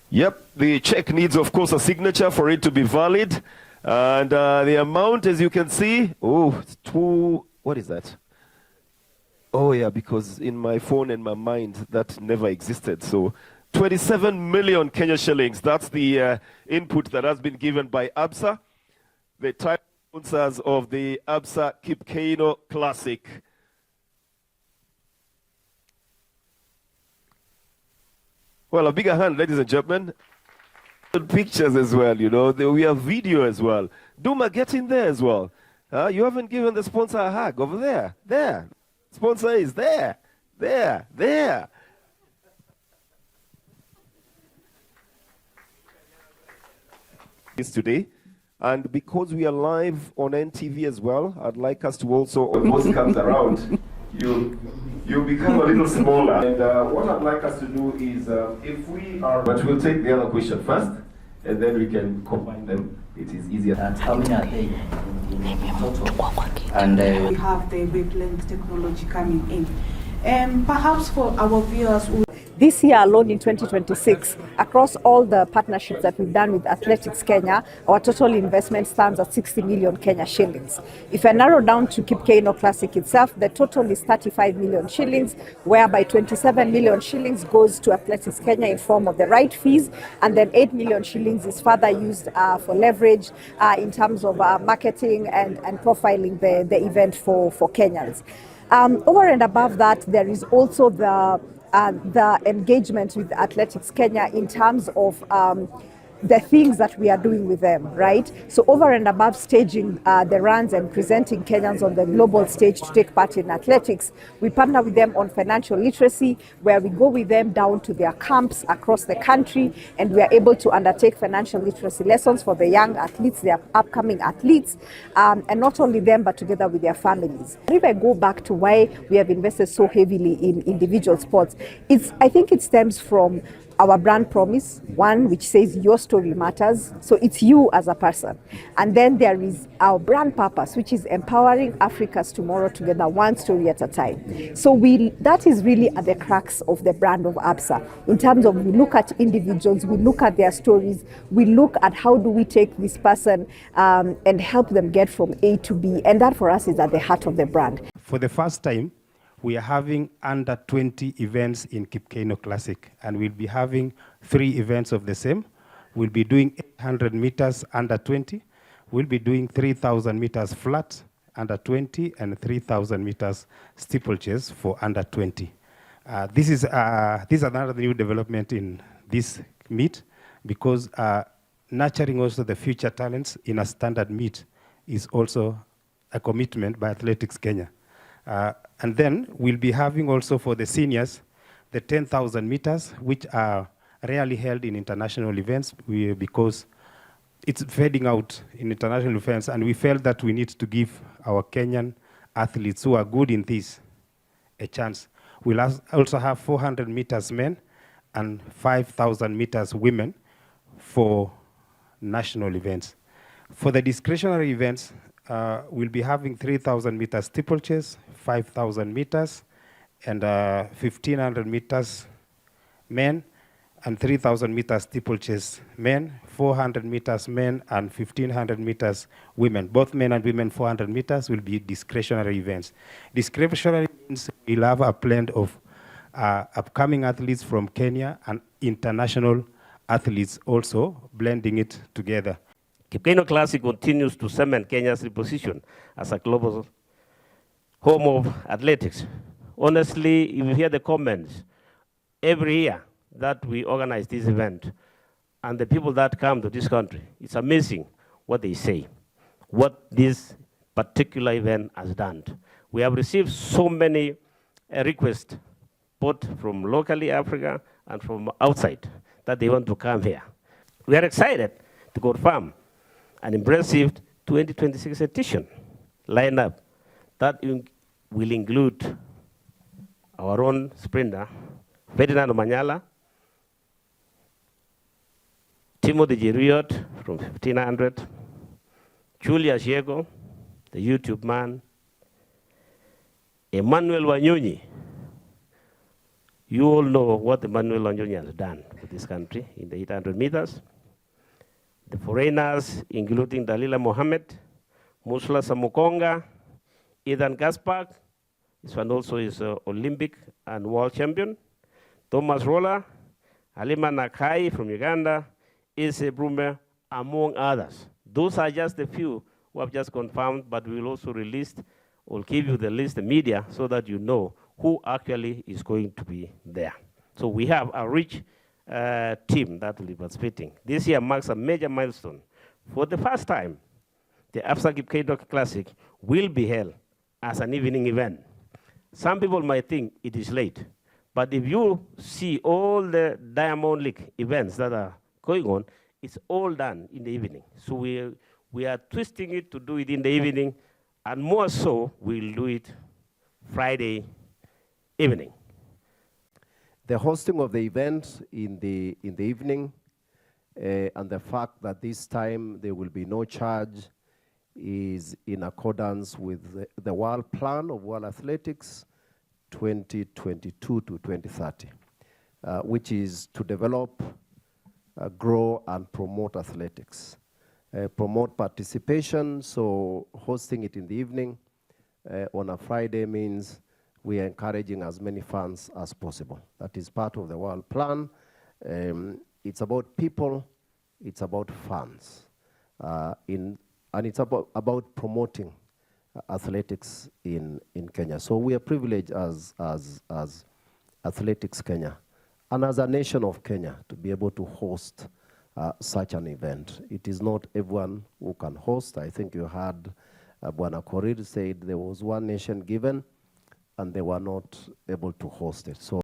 Yep, the check needs, of course, a signature for it to be valid. And the amount, as you can see, what is that? Oh, yeah, because in my phone and my mind, that never existed. So 27 million Kenya shillings. That's the input that has been given by Absa, the title sponsors of the Absa KipKeino Classic. Well, a bigger hand, ladies and gentlemen. Pictures as well, you know. We have video as well. Duma, get in there as well. You haven't given the sponsor a hug over there. There. Sponsor is there. There. Today. And because we are live on NTV as well, I'd like us to also, when most comes around, you become a little smaller. And what I'd like us to do is, if we are, but we'll take the other question first, and then we can combine them. It is easier. And how many are they in total? And we have the wavelength technology coming in. Perhaps for our viewers who this year alone in 2026, across all the partnerships that we've done with Athletics Kenya, our total investment stands at 60 million Kenya shillings. If I narrow down to KipKeino Classic itself, the total is 35 million shillings, whereby 27 million shillings goes to Athletics Kenya in form of the right fees, and then 8 million shillings is further used for leverage in terms of marketing and profiling the event for Kenyans. Over and above that, there is also the engagement with Athletics Kenya in terms of the things that we are doing with them, right? So over and above staging the runs and presenting Kenyans on the global stage to take part in athletics, we partner with them on financial literacy, where we go with them down to their camps across the country, and we are able to undertake financial literacy lessons for the young athletes, their upcoming athletes, and not only them, but together with their families. If I go back to why we have invested so heavily in individual sports, I think it stems from our brand promise, one which says your story matters. So it's you as a person. And then there is our brand purpose, which is empowering Africa's tomorrow together, one story at a time. So that is really at the crux of the brand of Absa. In terms of, we look at individuals, we look at their stories, we look at how do we take this person and help them get from A to B. And that for us is at the heart of the brand. For the first time, we are having under 20 events in KipKeino Classic, and we'll be having 3 events of the same. We'll be doing 800 meters under 20. We'll be doing 3,000 meters flat under 20 and 3,000 meters steeplechase for under 20. This is another new development in this meet, because nurturing also the future talents in a standard meet is also a commitment by Athletics Kenya. And then we'll be having also for the seniors, the 10,000 meters, which are rarely held in international events because it's fading out in international events, and we felt that we need to give our Kenyan athletes who are good in this a chance. We'll also have 400 meters men and 5,000 meters women for national events. For the discretionary events, we'll be having 3,000 meters steeplechase, 5,000 meters, and 1,500 meters men, and 3,000 meters steeplechase men, 400 meters men, and 1,500 meters women. Both men and women 400 meters will be discretionary events. Discretionary means we'll have a blend of upcoming athletes from Kenya and international athletes also, blending it together. KipKeino Classic continues to cement Kenya's position as a global home of athletics. Honestly, if you hear the comments every year that we organize this event, and the people that come to this country, it's amazing what they say, what this particular event has done. We have received so many requests, both from locally Africa and from outside, that they want to come here. We are excited to confirm an impressive 2026 edition lineup that will include our own sprinter, Ferdinand Omanyala, Timothy Jeruyot from 1500, Julius Yego, the YouTube man, Emmanuel Wanyonyi, You all know what Emmanuel Onjonya has done for this country in the 800 meters. The foreigners, including Dalila Mohammed, Musla Samukonga, Ethan Gaspard, this one also is Olympic and world champion, Thomas Roller, Halima Nakai from Uganda, Ise Brumer, among others. Those are just a few who have just confirmed, but we will also release, we'll give you the list, the media, so that you know who actually is going to be there. So we have a rich team that will be participating. This year marks a major milestone. For the first time, the Absa KipKeino Classic will be held as an evening event. Some people might think it is late, but if you see all the Diamond League events that are going on, it's all done in the evening. So we are twisting it to do it in the evening, and more so, we'll do it Friday evening. The hosting of the event in the evening and the fact that this time there will be no charge is in accordance with the World Plan of World Athletics 2022 to 2030, which is to develop, grow, and promote athletics. Promote participation, so hosting it in the evening on a Friday means we are encouraging as many fans as possible. That is part of the World Plan. It's about people, it's about fans, and it's about promoting athletics in Kenya. So we are privileged as Athletics Kenya and as a nation of Kenya to be able to host such an event. It is not everyone who can host. I think you heard Bwana Korir said there was one nation given and they were not able to host it. So